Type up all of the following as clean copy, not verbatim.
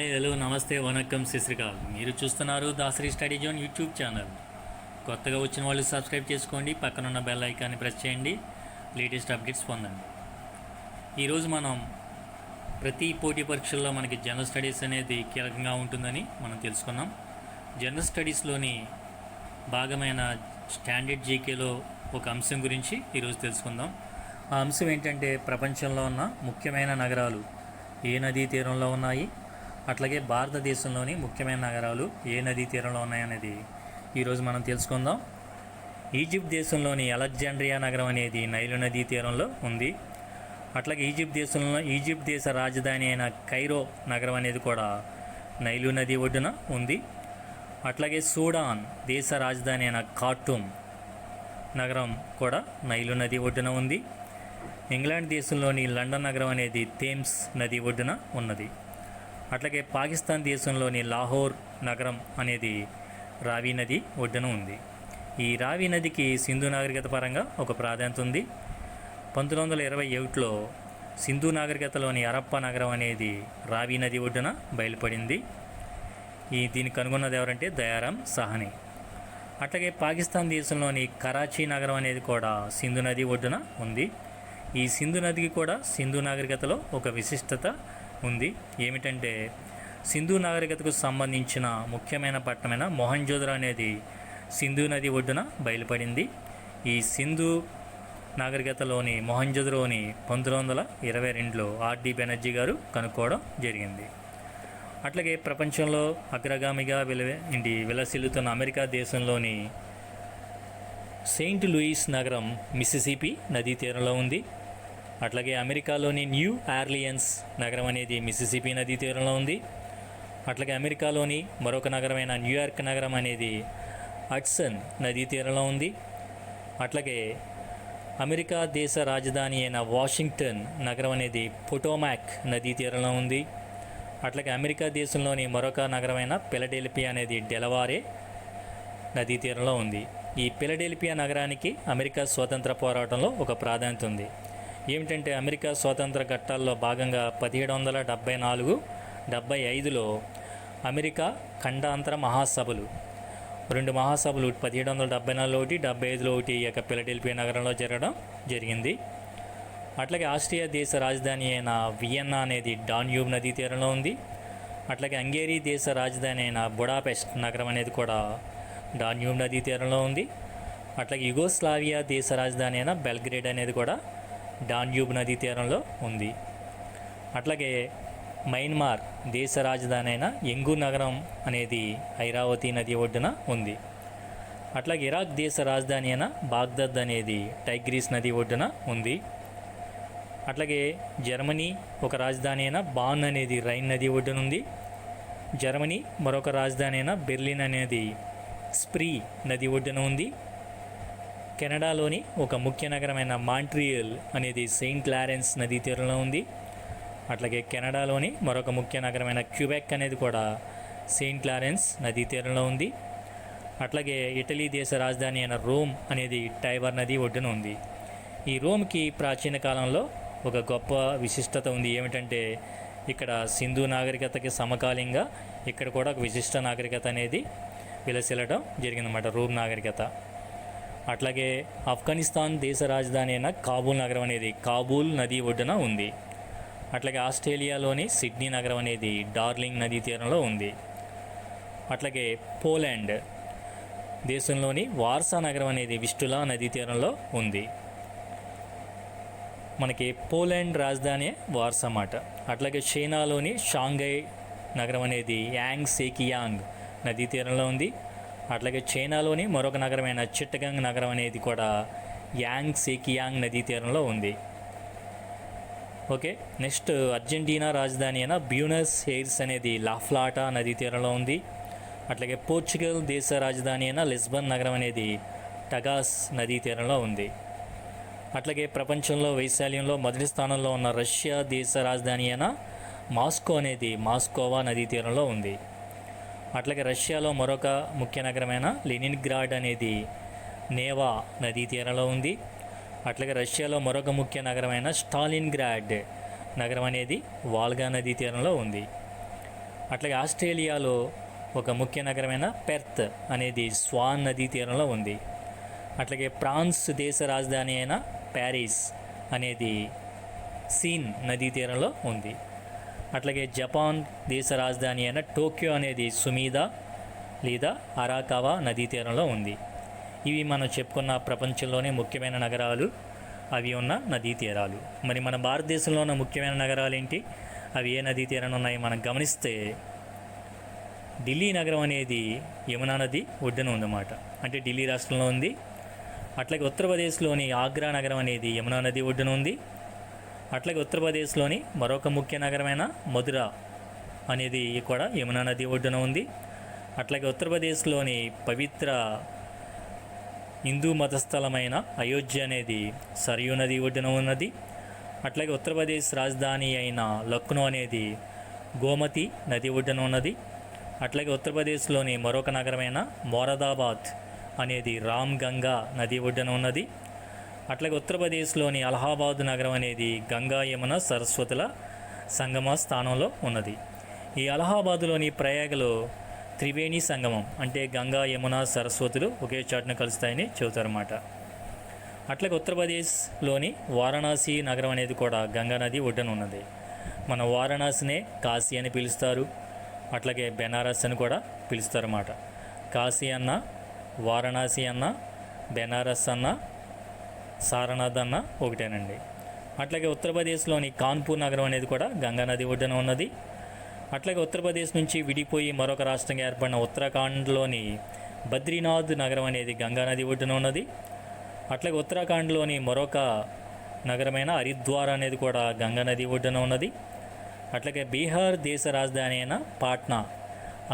Hi hello నమస్తే వనక్కం శ్రీశ్రీకాల్. మీరు చూస్తున్నారు Dasari study zone YouTube channel. కొత్తగా వచ్చిన వాళ్ళు సబ్స్క్రైబ్ చేసుకోండి, పక్కనున్న బెల్ ఐకాన్ని ప్రెస్ చేయండి, లేటెస్ట్ అప్డేట్స్ పొందండి. ఈరోజు మనం ప్రతి పోటీ పరీక్షల్లో మనకి జనరల్ స్టడీస్ అనేది కీలకంగా ఉంటుందని మనం తెలుసుకున్నాం. జనరల్ స్టడీస్లోని భాగమైన స్టాండర్డ్ జీకేలో ఒక అంశం గురించి ఈరోజు తెలుసుకుందాం. ఆ అంశం ఏంటంటే ప్రపంచంలో ఉన్న ముఖ్యమైన నగరాలు ఏ నదీ తీరంలో ఉన్నాయి, అట్లాగే భారతదేశంలోని ముఖ్యమైన నగరాలు ఏ నదీ తీరంలో ఉన్నాయనేది ఈరోజు మనం తెలుసుకుందాం. ఈజిప్ట్ దేశంలోని అలెగ్జాండ్రియా నగరం అనేది నైలు నదీ తీరంలో ఉంది. అట్లాగే ఈజిప్ట్ దేశ రాజధాని అయిన కైరో నగరం అనేది కూడా నైలు నది ఒడ్డున ఉంది. అట్లాగే సూడాన్ దేశ రాజధాని అయిన ఖార్టూమ్ నగరం కూడా నైలు నది ఒడ్డున ఉంది. ఇంగ్లాండ్ దేశంలోని లండన్ నగరం అనేది థేమ్స్ నది ఒడ్డున ఉన్నది. అట్లాగే పాకిస్తాన్ దేశంలోని లాహోర్ నగరం అనేది రావి నది ఒడ్డున ఉంది. ఈ రావి నదికి సింధు నాగరికత పరంగా ఒక ప్రాధాన్యత ఉంది. 1921లో సింధు నాగరికతలోని హరప్ప నగరం అనేది రావి నది ఒడ్డున బయలుపడింది. దీన్ని కనుగొన్నది ఎవరంటే దయారాం సాహ్ని. అట్లాగే పాకిస్తాన్ దేశంలోని కరాచీ నగరం అనేది కూడా సింధు నది ఒడ్డున ఉంది. ఈ సింధు నదికి కూడా సింధు నాగరికతలో ఒక విశిష్టత ఉంది. ఏమిటంటే సింధు నాగరికతకు సంబంధించిన ముఖ్యమైన పట్టణమైన మొహంజోదరో అనేది సింధు నది ఒడ్డున బయలుపడింది. ఈ సింధు నాగరికతలోని మొహంజోదరోని 1922లో ఆర్డి బెనర్జీ గారు కనుక్కోవడం జరిగింది. అట్లాగే ప్రపంచంలో అగ్రగామిగా విలసిల్లుతున్న అమెరికా దేశంలోని సెయింట్ లూయిస్ నగరం మిసిసిపి నదీ తీరంలో ఉంది. అట్లాగే అమెరికాలోని న్యూ ఆర్లియన్స్ నగరం అనేది మిసిసిపి నదీ తీరంలో ఉంది. అట్లాగే అమెరికాలోని మరొక నగరమైన న్యూయార్క్ నగరం అనేది హడ్సన్ నదీ తీరంలో ఉంది. అట్లాగే అమెరికా దేశ రాజధాని అయిన వాషింగ్టన్ నగరం అనేది పొటోమాక్ నదీ తీరంలో ఉంది. అట్లాగే అమెరికా దేశంలోని మరొక నగరమైన ఫిలడెల్ఫియా అనేది డెలవారే నదీ తీరంలో ఉంది. ఈ ఫిలడెల్ఫియా నగరానికి అమెరికా స్వాతంత్ర పోరాటంలో ఒక ప్రాధాన్యత ఉంది. ఏమిటంటే అమెరికా స్వాతంత్ర ఘట్టాల్లో భాగంగా 1774-75లో అమెరికా ఖండాంతర మహాసభలు, 2 మహాసభలు 1774 ఒకటి, 75లో ఒకటి ఈ యొక్క ఫిలడెల్ఫియా నగరంలో జరగడం జరిగింది. అట్లాగే ఆస్ట్రియా దేశ రాజధాని అయిన వియన్నా అనేది డాన్యూబ్ నదీ తీరంలో ఉంది. అట్లాగే హంగేరీ దేశ రాజధాని అయిన బుడాపెస్ట్ నగరం అనేది కూడా డాన్యూబ్ నదీ తీరంలో ఉంది. అట్లాగే యుగోస్లావియా దేశ రాజధాని అయిన బెల్గ్రేడ్ అనేది కూడా డాన్యూబ్ నదీ తీరంలో ఉంది. అట్లాగే మయన్మార్ దేశ రాజధాని అయిన యంగు నగరం అనేది ఐరావతి నది ఒడ్డున ఉంది. అట్లాగే ఇరాక్ దేశ రాజధాని అయిన బాగ్దాద్ అనేది టైగ్రీస్ నది ఒడ్డున ఉంది. అట్లాగే జర్మనీ ఒక రాజధాని అయిన బాన్ అనేది రైన్ నది ఒడ్డున ఉంది. జర్మనీ మరొక రాజధాని అయిన బెర్లిన్ అనేది స్ప్రీ నది ఒడ్డున ఉంది. కెనడాలోని ఒక ముఖ్య నగరమైన మాంట్రియల్ అనేది సెయింట్ లారెన్స్ నదీ తీరంలో ఉంది. అట్లాగే కెనడాలోని మరొక ముఖ్య నగరమైన క్యూబెక్ అనేది కూడా సెయింట్ లారెన్స్ నదీ తీరంలో ఉంది. అట్లాగే ఇటలీ దేశ రాజధాని అయిన రోమ్ అనేది టైబర్ నది ఒడ్డున ఉంది. ఈ రోమ్కి ప్రాచీన కాలంలో ఒక గొప్ప విశిష్టత ఉంది. ఏమిటంటే ఇక్కడ సింధు నాగరికతకి సమకాలీనంగా ఇక్కడ కూడా ఒక విశిష్ట నాగరికత అనేది విలసిల్లడం జరిగిందన్నమాట, రోమ్ నాగరికత. అట్లాగే ఆఫ్ఘనిస్తాన్ దేశ రాజధాని అయిన కాబూల్ నగరం అనేది కాబూల్ నది ఒడ్డున ఉంది. అట్లాగే ఆస్ట్రేలియాలోని సిడ్నీ నగరం అనేది డార్లింగ్ నదీ తీరంలో ఉంది. అట్లాగే పోలాండ్ దేశంలోని వార్సా నగరం అనేది విస్టులా నదీ తీరంలో ఉంది. మనకి పోలాండ్ రాజధాని వార్సా అన్నమాట. అట్లాగే చైనాలోని షాంఘై నగరం అనేది యాంగ్ సేకియాంగ్ నదీ తీరంలో ఉంది. అట్లాగే చైనాలోని మరొక నగరమైన చిట్టగాంగ్ నగరం అనేది కూడా యాంగ్ సేకియాంగ్ నదీ తీరంలో ఉంది. ఓకే, నెక్స్ట్ అర్జెంటీనా రాజధాని అయిన బ్యూనస్ ఎయిర్స్ అనేది లాఫ్లాటా నదీ తీరంలో ఉంది. అట్లాగే పోర్చుగల్ దేశ రాజధాని అయిన లిస్బన్ నగరం అనేది టగాస్ నదీ తీరంలో ఉంది. అట్లాగే ప్రపంచంలో వైశాల్యంలో మొదటి స్థానంలో ఉన్న రష్యా దేశ రాజధాని అయిన మాస్కో అనేది మాస్కోవా నదీ తీరంలో ఉంది. అట్లాగే రష్యాలో మరొక ముఖ్య నగరమైన లెనిన్గ్రాడ్ అనేది నేవా నదీ తీరంలో ఉంది. అట్లాగే రష్యాలో మరొక ముఖ్య నగరమైన స్టాలిన్గ్రాడ్ నగరం అనేది వాల్గా నదీ తీరంలో ఉంది. అట్లాగే ఆస్ట్రేలియాలో ఒక ముఖ్య నగరమైన పెర్త్ అనేది స్వాన్ నదీ తీరంలో ఉంది. అట్లాగే ఫ్రాన్స్ దేశ రాజధాని అయిన ప్యారిస్ అనేది సీన్ నదీ తీరంలో ఉంది. అట్లాగే జపాన్ దేశ రాజధాని అయిన టోక్యో అనేది సుమీదా లేదా అరాకావా నదీ తీరంలో ఉంది. ఇవి మనం చెప్పుకున్న ప్రపంచంలోనే ముఖ్యమైన నగరాలు, అవి ఉన్న నదీ తీరాలు. మరి మన భారతదేశంలో ఉన్న ముఖ్యమైన నగరాలు ఏంటి, అవి ఏ నదీ తీరాలు ఉన్నాయి మనం గమనిస్తే, ఢిల్లీ నగరం అనేది యమునా నది ఒడ్డున ఉందన్నమాట, అంటే ఢిల్లీ రాష్ట్రంలో ఉంది. అట్లాగే ఉత్తరప్రదేశ్లోని ఆగ్రా నగరం అనేది యమునా నది ఒడ్డున ఉంది. అట్లాగే ఉత్తరప్రదేశ్లోని మరొక ముఖ్య నగరమైన మధుర అనేది కూడా యమునా నది ఒడ్డున ఉంది. అట్లాగే ఉత్తరప్రదేశ్లోని పవిత్ర హిందూ మతస్థలమైన అయోధ్య అనేది సరయూ నది ఒడ్డున ఉన్నది. అట్లాగే ఉత్తరప్రదేశ్ రాజధాని అయిన లక్నో అనేది గోమతి నది ఒడ్డున ఉన్నది. అట్లాగే ఉత్తరప్రదేశ్లోని మరొక నగరమైన మొరాదాబాద్ అనేది రామ్ గంగా నది ఒడ్డున ఉన్నది. అట్లాగే ఉత్తరప్రదేశ్లోని అలహాబాద్ నగరం అనేది గంగా యమున సరస్వతుల సంగమ స్థానంలో ఉన్నది. ఈ అలహాబాదులోని ప్రయాగలో త్రివేణి సంగమం, అంటే గంగా యమున సరస్వతులు ఒకే చాటున కలుస్తాయని చెబుతారన్నమాట. అట్లాగే ఉత్తరప్రదేశ్లోని వారణాసి నగరం అనేది కూడా గంగా నది ఒడ్డున ఉన్నది. మన వారణాసినే కాశీ అని పిలుస్తారు, అట్లాగే బెనారస్ అని కూడా పిలుస్తారన్నమాట. కాశీ అన్న, వారణాసి అన్న, బెనారస్ అన్న, సారనాథ్ అన్న ఒకటేనండి. అట్లాగే ఉత్తరప్రదేశ్లోని కాన్పూర్ నగరం అనేది కూడా గంగా నది ఒడ్డున ఉన్నది. అట్లాగే ఉత్తరప్రదేశ్ నుంచి విడిపోయి మరొక రాష్ట్రంగా ఏర్పడిన ఉత్తరాఖండ్లోని బద్రీనాథ్ నగరం అనేది గంగా నది ఒడ్డున ఉన్నది. అట్లాగే ఉత్తరాఖండ్లోని మరొక నగరమైన హరిద్వార్ అనేది కూడా గంగా నది ఒడ్డున ఉన్నది. అట్లాగే బీహార్ దేశ రాజధాని అయిన పాట్నా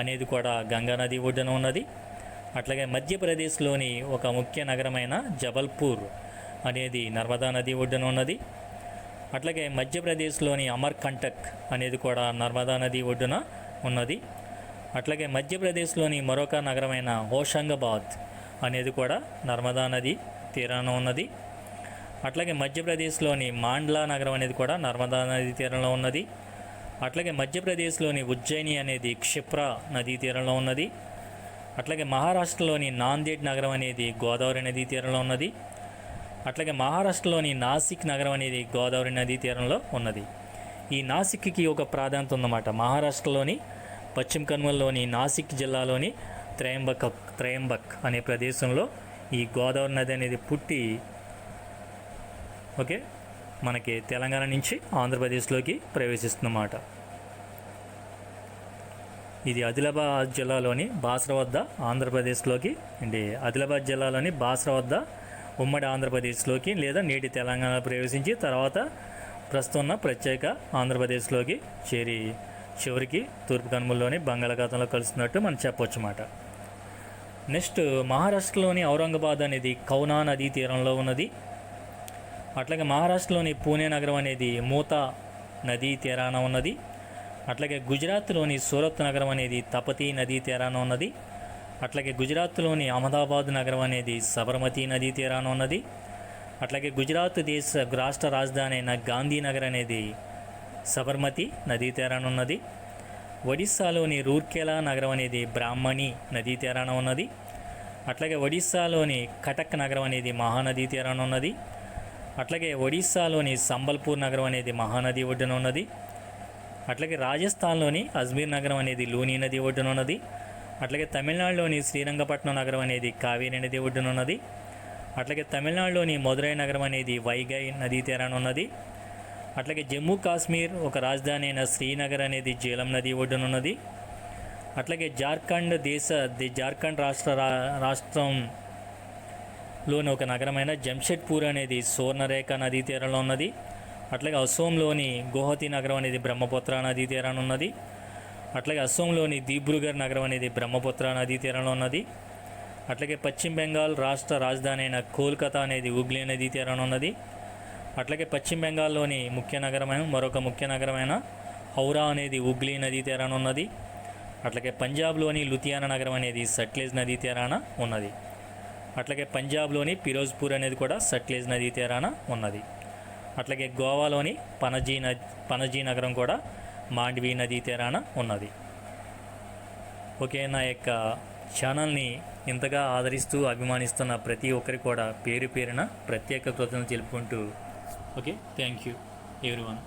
అనేది కూడా గంగా నది ఒడ్డున ఉన్నది. అట్లాగే మధ్యప్రదేశ్లోని ఒక ముఖ్య నగరమైన జబల్పూర్ అనేది నర్మదా నది ఒడ్డున ఉన్నది. అట్లాగే మధ్యప్రదేశ్లోని అమర్కంటక్ అనేది కూడా నర్మదా నది ఒడ్డున ఉన్నది. అట్లాగే మధ్యప్రదేశ్లోని మరొక నగరమైన హోషంగాబాద్ అనేది కూడా నర్మదా నది తీరాన ఉన్నది. అట్లాగే మధ్యప్రదేశ్లోని మాండ్లా నగరం అనేది కూడా నర్మదా నది తీరంలో ఉన్నది. అట్లాగే మధ్యప్రదేశ్లోని ఉజ్జయిని అనేది క్షిప్రా నదీ తీరంలో ఉన్నది. అట్లాగే మహారాష్ట్రలోని నాందేడ్ నగరం అనేది గోదావరి నదీ తీరంలో ఉన్నది. అట్లాగే మహారాష్ట్రలోని నాసిక్ నగరం అనేది గోదావరి నదీ తీరంలో ఉన్నది. ఈ నాసిక్కి ఒక ప్రాధాన్యత ఉందన్నమాట. మహారాష్ట్రలోని పశ్చిమ కనుమల్లోని నాసిక్ జిల్లాలోని త్రయంబక్ అనే ప్రదేశంలో ఈ గోదావరి నది అనేది పుట్టి మనకి తెలంగాణ నుంచి ఆంధ్రప్రదేశ్లోకి ప్రవేశిస్తుందన్నమాట. ఇది ఆదిలాబాద్ జిల్లాలోని బాసర వద్ద ఆంధ్రప్రదేశ్లోకి ఆదిలాబాద్ జిల్లాలోని బాసర వద్ద ఉమ్మడి ఆంధ్రప్రదేశ్లోకి లేదా నేటి తెలంగాణ ప్రవేశించి తర్వాత ప్రస్తుతం ఉన్న ప్రత్యేక ఆంధ్రప్రదేశ్లోకి చేరి చివరికి తూర్పు కనుమల్లోని బంగాళాఖాతంలో కలుస్తున్నట్టు మనం చెప్పవచ్చు అన్నమాట. నెక్స్ట్ మహారాష్ట్రలోని ఔరంగాబాద్ అనేది కౌనా నదీ తీరంలో ఉన్నది. అట్లాగే మహారాష్ట్రలోని పూణే నగరం అనేది మూతా నదీ తీరాన ఉన్నది. అట్లాగే గుజరాత్లోని సూరత్ నగరం అనేది తపతీ నదీ తీరాన ఉన్నది. అట్లాగే గుజరాత్లోని అహ్మదాబాద్ నగరం అనేది సబర్మతి నదీ తీరాన ఉన్నది. అట్లాగే గుజరాత్ రాష్ట్ర రాజధాని అయిన గాంధీనగర్ అనేది సబర్మతి నదీ తీరాన ఉన్నది. ఒడిస్సాలోని రూర్కెలా నగరం అనేది బ్రాహ్మణి నదీ తీరాన ఉన్నది. అట్లాగే ఒడిస్సాలోని కటక్ నగరం అనేది మహానదీ తీరాన ఉన్నది. అట్లాగే ఒడిస్సాలోని సంబల్పూర్ నగరం అనేది మహానది ఒడ్డున ఉన్నది. అట్లాగే రాజస్థాన్లోని అజ్మీర్ నగరం అనేది లూని నది ఒడ్డున ఉన్నది. అట్లాగే తమిళనాడులోని శ్రీరంగపట్నం నగరం అనేది కావేరి నది ఒడ్డున ఉన్నది. అట్లాగే తమిళనాడులోని మదురై నగరం అనేది వైగై నదీ తీరాన ఉన్నది. అట్లాగే జమ్మూ కాశ్మీర్ ఒక రాజధాని అయిన శ్రీనగర్ అనేది జీలం నది ఒడ్డున ఉన్నది. అట్లాగే జార్ఖండ్ రాష్ట్రంలోని ఒక నగరమైన జంషెడ్పూర్ అనేది సువర్ణరేఖ నదీ తీరంలో ఉన్నది. అట్లాగే అసోంలోని గువాహతి నగరం అనేది బ్రహ్మపుత్ర నదీ తీరాన ఉన్నది. అట్లాగే అసోంలోని దిబ్రూగఢ్ నగరం అనేది బ్రహ్మపుత్ర నదీ తీరంలో ఉన్నది. అట్లాగే పశ్చిమ బెంగాల్ రాష్ట్ర రాజధాని అయిన కోల్కతా అనేది హుగ్లీ నదీ తీరాన ఉన్నది. అట్లాగే పశ్చిమ బెంగాల్లోని మరొక ముఖ్య నగరమైన హౌరా అనేది హుగ్లీ నదీ తీరాన ఉన్నది. అట్లాగే పంజాబ్లోని లుధియానా నగరం అనేది సట్లెజ్ నదీ తీరాన ఉన్నది. అట్లాగే పంజాబ్లోని ఫిరోజ్పూర్ అనేది కూడా సట్లెజ్ నదీ తీరాన ఉన్నది. అట్లాగే గోవాలోని పనజీ నగరం కూడా మాండ్వీ నదీ తీరాన ఉన్నది. ఓకే, నా యొక్క ఛానల్ని ఇంతగా ఆదరిస్తూ అభిమానిస్తున్న ప్రతి ఒక్కరికి కూడా పేరు పేరున ప్రత్యేక కృతజ్ఞతలు తెలుపుకుంటూ ఓకే, థ్యాంక్ యూ ఎవ్రీవన్.